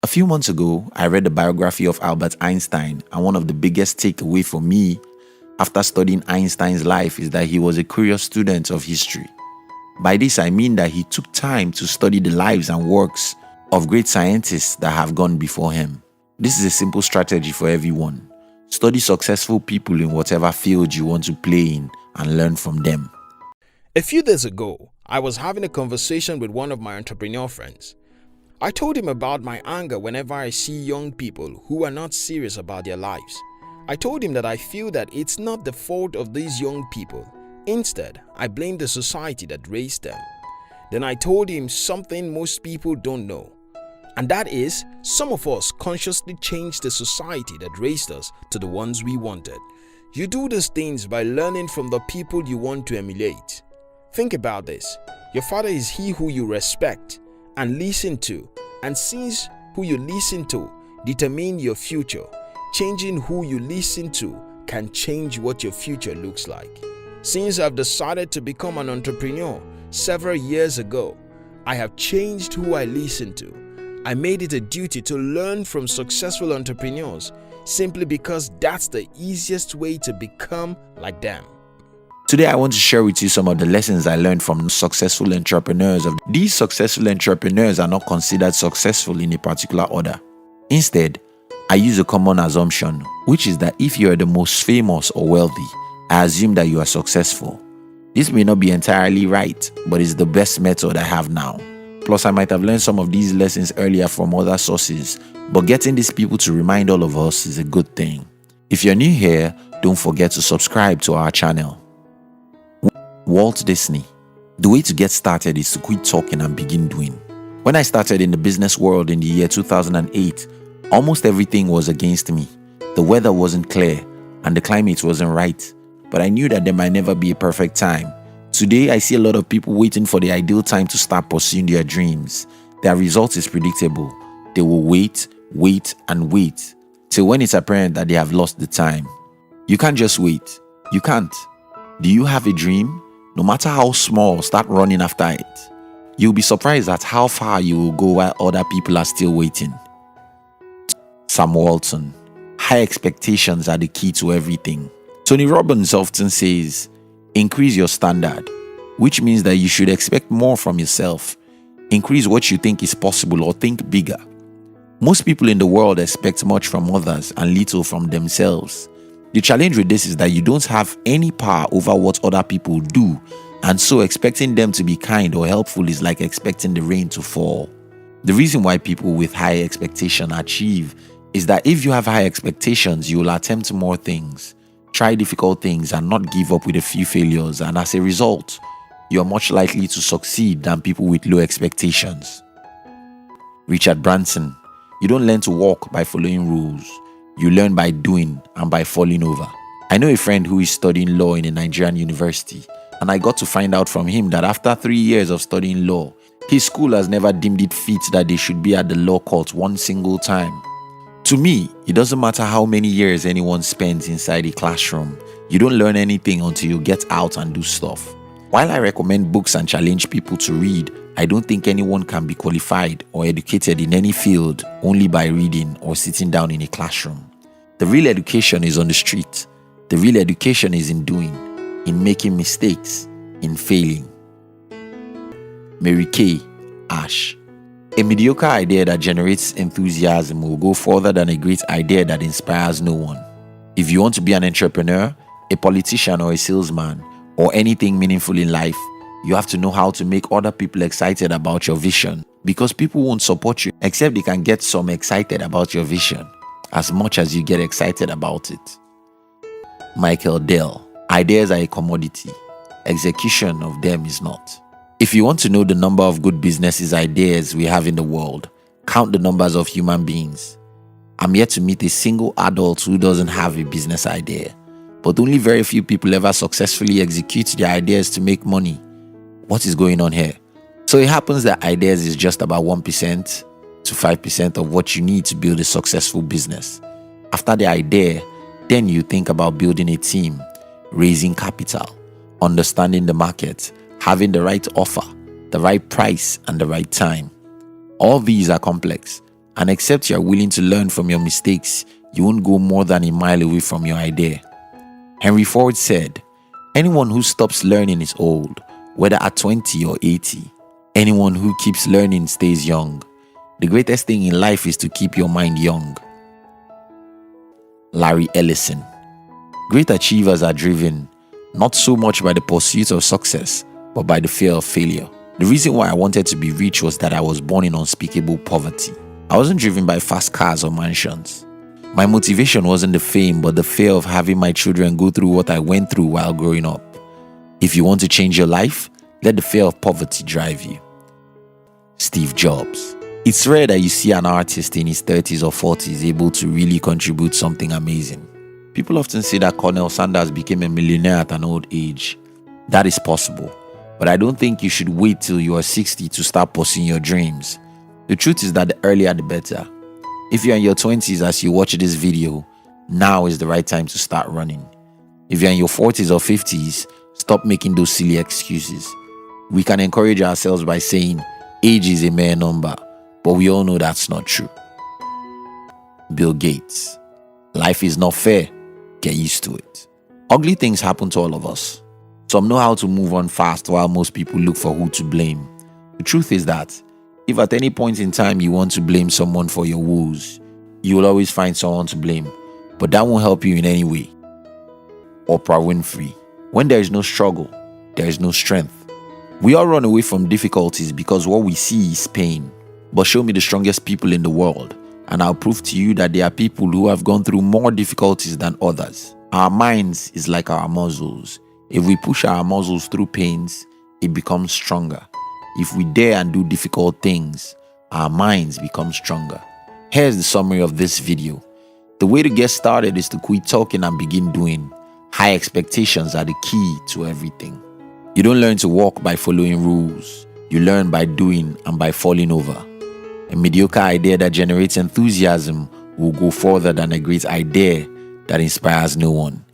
A few months ago, I read the biography of Albert Einstein, and one of the biggest takeaway for me after studying Einstein's life is that he was a curious student of history. By this, I mean that he took time to study the lives and works of great scientists that have gone before him. This is a simple strategy for everyone. Study successful people in whatever field you want to play in and learn from them. A few days ago, I was having a conversation with one of my entrepreneur friends. I told him about my anger whenever I see young people who are not serious about their lives. I told him that I feel that it's not the fault of these young people. Instead, I blame the society that raised them. Then I told him something most people don't know. And that is, some of us consciously changed the society that raised us to the ones we wanted. You do these things by learning from the people you want to emulate. Think about this. Your father is he who you respect and listen to, and since who you listen to determine your future, changing who you listen to can change what your future looks like. Since I've decided to become an entrepreneur several years ago, I have changed who I listen to. I made it a duty to learn from successful entrepreneurs simply because that's the easiest way to become like them. Today, I want to share with you some of the lessons I learned from successful entrepreneurs. These successful entrepreneurs are not considered successful in a particular order. Instead, I use a common assumption, which is that if you are the most famous or wealthy, I assume that you are successful. This may not be entirely right, but it's the best method I have now. Plus, I might have learned some of these lessons earlier from other sources, but getting these people to remind all of us is a good thing. If you're new here, don't forget to subscribe to our channel. Walt Disney. The way to get started is to quit talking and begin doing. When I started in the business world in the year 2008, almost everything was against me. The weather wasn't clear and the climate wasn't right, but I knew that there might never be a perfect time. Today, I see a lot of people waiting for the ideal time to start pursuing their dreams. Their result is predictable. They will wait till when it's apparent that they have lost the time. You can't just wait. You can't. Do you have a dream? No matter how small, start running after it. You'll be surprised at how far you will go while other people are still waiting. Sam Walton. High expectations are the key to everything. Tony Robbins often says, increase your standard, which means that you should expect more from yourself. Increase what you think is possible or think bigger. Most people in the world expect much from others and little from themselves. The challenge with this is that you don't have any power over what other people do, and so expecting them to be kind or helpful is like expecting the rain to fall. The reason why people with high expectation achieve is that if you have high expectations, you will attempt more things, try difficult things, and not give up with a few failures, and as a result, you are much likely to succeed than people with low expectations. Richard Branson. You don't learn to walk by following rules. You learn by doing and by falling over. I know a friend who is studying law in a Nigerian university, and I got to find out from him that after 3 years of studying law, his school has never deemed it fit that they should be at the law court one single time. To me, it doesn't matter how many years anyone spends inside a classroom, you don't learn anything until you get out and do stuff. While I recommend books and challenge people to read, I don't think anyone can be qualified or educated in any field only by reading or sitting down in a classroom. The real education is on the street. The real education is in doing, in making mistakes, in failing. Mary Kay Ash. A mediocre idea that generates enthusiasm will go further than a great idea that inspires no one. If you want to be an entrepreneur, a politician, or a salesman, or anything meaningful in life, you have to know how to make other people excited about your vision, because people won't support you except they can get some excited about your vision as much as you get excited about it. Michael Dell. Ideas are a commodity. Execution of them is not. If you want to know the number of good businesses ideas we have in the world, count the numbers of human beings. I'm yet to meet a single adult who doesn't have a business idea, but only very few people ever successfully execute their ideas to make money. What is going on here? So it happens that ideas is just about 1% to 5% of what you need to build a successful business. After the idea, then you think about building a team, raising capital, understanding the market, having the right offer, the right price, and the right time. All these are complex, And except you are willing to learn from your mistakes, you won't go more than a mile away from your idea. Henry Ford said, "Anyone who stops learning is old, whether at 20 or 80. Anyone who keeps learning stays young. The greatest thing in life is to keep your mind young." Larry Ellison. Great achievers are driven not so much by the pursuit of success, but by the fear of failure. The reason why I wanted to be rich was that I was born in unspeakable poverty. I wasn't driven by fast cars or mansions. My motivation wasn't the fame, but the fear of having my children go through what I went through while growing up. If you want to change your life, let the fear of poverty drive you. Steve Jobs. It's rare that you see an artist in his 30s or 40s able to really contribute something amazing. People often say that Colonel Sanders became a millionaire at an old age. That is possible, but I don't think you should wait till you are 60 to start pursuing your dreams. The truth is that the earlier the better. If you're in your 20s as you watch this video, now is the right time to start running. If you're in your 40s or 50s, stop making those silly excuses. We can encourage ourselves by saying, age is a mere number, but we all know that's not true. Bill Gates. Life is not fair. Get used to it. Ugly things happen to all of us. Some know how to move on fast while most people look for who to blame. The truth is that if at any point in time you want to blame someone for your woes, you will always find someone to blame, but that won't help you in any way. Oprah Winfrey. When there is no struggle, there is no strength. We all run away from difficulties because what we see is pain. But show me the strongest people in the world, and I'll prove to you that there are people who have gone through more difficulties than others. Our minds is like our muscles. If we push our muscles through pains, it becomes stronger. If we dare and do difficult things, our minds become stronger. Here's the summary of this video. The way to get started is to quit talking and begin doing. High expectations are the key to everything. You don't learn to walk by following rules. You learn by doing and by falling over. A mediocre idea that generates enthusiasm will go further than a great idea that inspires no one.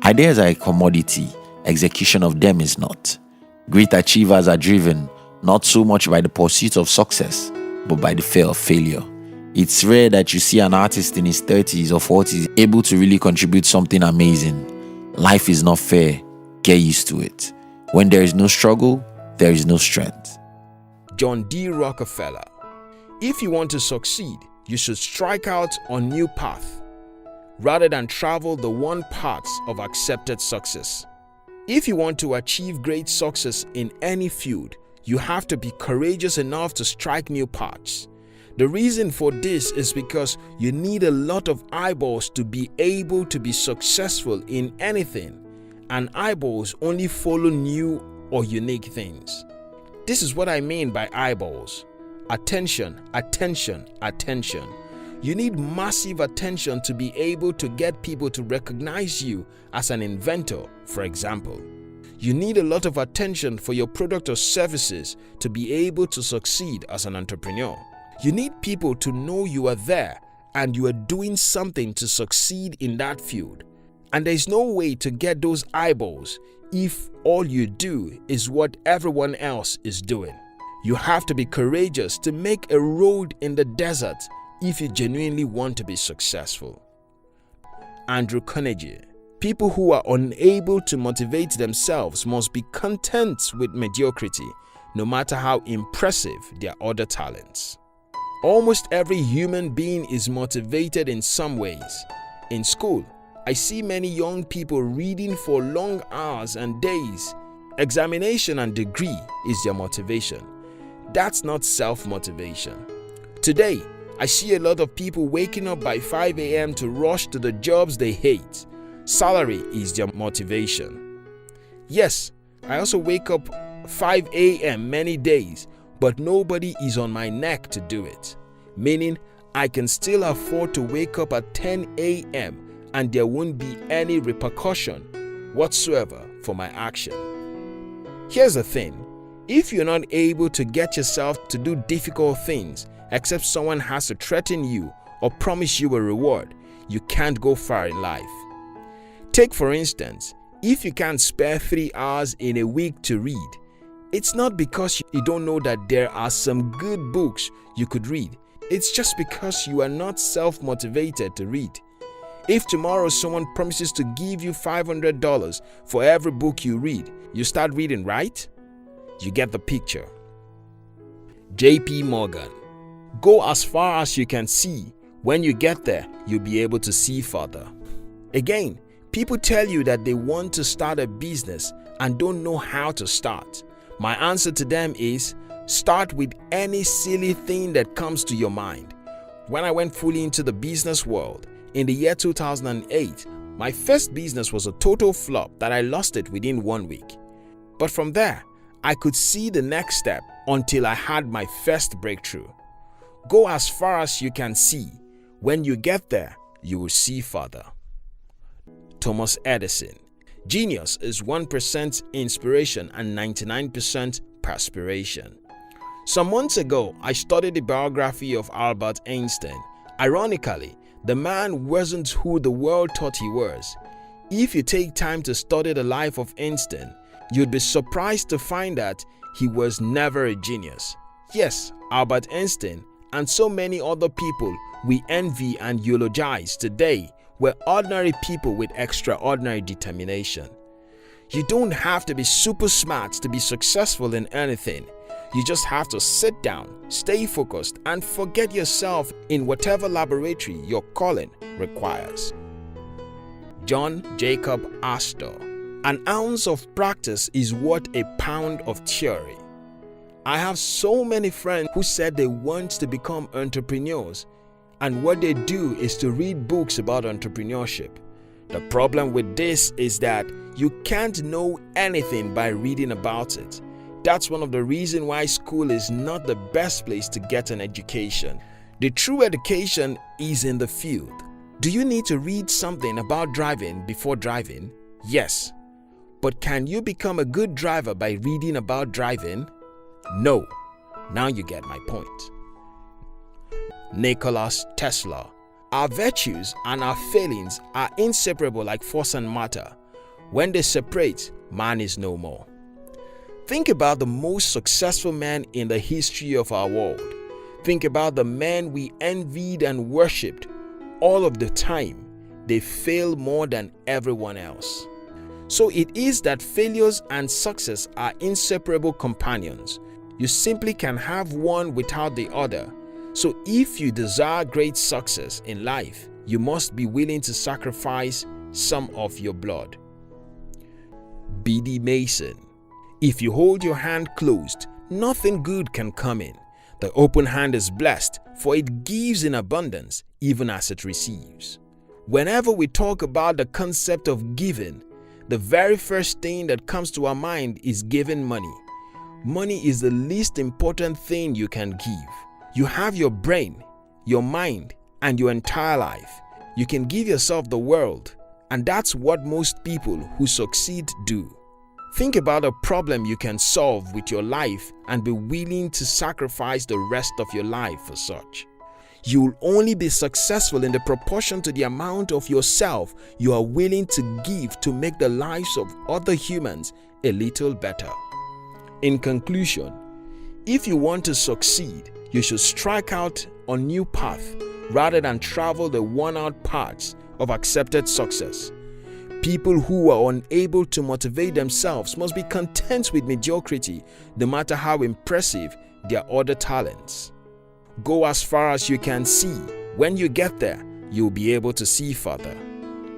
Ideas are a commodity. Execution of them is not. Great achievers are driven not so much by the pursuit of success, but by the fear of failure. It's rare that you see an artist in his 30s or 40s able to really contribute something amazing. Life is not fair. Get used to it. When there is no struggle, there is no strength. John D. Rockefeller. If you want to succeed, you should strike out on new path rather than travel the one paths of accepted success. If you want to achieve great success in any field, you have to be courageous enough to strike new paths. The reason for this is because you need a lot of eyeballs to be able to be successful in anything, and eyeballs only follow new or unique things. This is what I mean by eyeballs. Attention, attention, attention. You need massive attention to be able to get people to recognize you as an inventor, for example. You need a lot of attention for your product or services to be able to succeed as an entrepreneur. You need people to know you are there and you are doing something to succeed in that field. And there is no way to get those eyeballs if all you do is what everyone else is doing. You have to be courageous to make a road in the desert if you genuinely want to be successful. Andrew Carnegie. People who are unable to motivate themselves must be content with mediocrity, no matter how impressive their other talents. Almost every human being is motivated in some ways. In school, I see many young people reading for long hours and days. Examination and degree is their motivation. That's not self-motivation. Today, I see a lot of people waking up by 5 a.m. to rush to the jobs they hate. Salary is their motivation. Yes, I also wake up 5 a.m. many days, but nobody is on my neck to do it. Meaning, I can still afford to wake up at 10 a.m. and there won't be any repercussion whatsoever for my action. Here's the thing. If you're not able to get yourself to do difficult things, except someone has to threaten you or promise you a reward, you can't go far in life. Take for instance, if you can't spare 3 hours in a week to read, it's not because you don't know that there are some good books you could read. It's just because you are not self-motivated to read. If tomorrow someone promises to give you $500 for every book you read, you start reading, right? You get the picture. J.P. Morgan. Go as far as you can see. When you get there, you'll be able to see further. Again, people tell you that they want to start a business and don't know how to start. My answer to them is, start with any silly thing that comes to your mind. When I went fully into the business world, in the year 2008, my first business was a total flop that I lost it within 1 week. But from there, I could see the next step until I had my first breakthrough. Go as far as you can see. When you get there, you will see further. Thomas Edison. Genius is 1% inspiration and 99% perspiration. Some months ago, I studied the biography of Albert Einstein. Ironically, the man wasn't who the world thought he was. If you take time to study the life of Einstein, you'd be surprised to find that he was never a genius. Yes, Albert Einstein and so many other people we envy and eulogize today were ordinary people with extraordinary determination. You don't have to be super smart to be successful in anything. You just have to sit down, stay focused, and forget yourself in whatever laboratory your calling requires. John Jacob Astor. An ounce of practice is worth a pound of theory. I have so many friends who said they want to become entrepreneurs, and what they do is to read books about entrepreneurship. The problem with this is that you can't know anything by reading about it. That's one of the reasons why school is not the best place to get an education. The true education is in the field. Do you need to read something about driving before driving? Yes. But can you become a good driver by reading about driving? No. Now you get my point. Nikola Tesla. Our virtues and our failings are inseparable like force and matter. When they separate, man is no more. Think about the most successful men in the history of our world. Think about the men we envied and worshipped. All of the time, they fail more than everyone else. So it is that failures and success are inseparable companions. You simply can have one without the other. So if you desire great success in life, you must be willing to sacrifice some of your blood. B.D. Mason. If you hold your hand closed, nothing good can come in. The open hand is blessed, for it gives in abundance, even as it receives. Whenever we talk about the concept of giving, the very first thing that comes to our mind is giving money. Money is the least important thing you can give. You have your brain, your mind, and your entire life. You can give yourself the world, and that's what most people who succeed do. Think about a problem you can solve with your life and be willing to sacrifice the rest of your life for such. You will only be successful in the proportion to the amount of yourself you are willing to give to make the lives of other humans a little better. In conclusion, if you want to succeed, you should strike out on new path rather than travel the worn-out paths of accepted success. People who are unable to motivate themselves must be content with mediocrity, no matter how impressive their other talents. Go as far as you can see. When you get there, you'll be able to see further.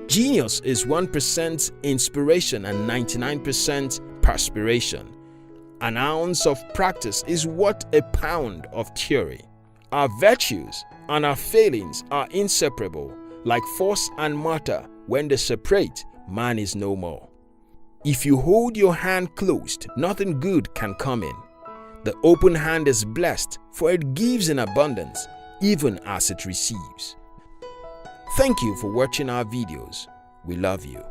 Genius is 1% inspiration and 99% perspiration. An ounce of practice is worth a pound of theory. Our virtues and our failings are inseparable, like force and matter. When they separate, man is no more. If you hold your hand closed, nothing good can come in. The open hand is blessed, for it gives in abundance, even as it receives. Thank you for watching our videos. We love you.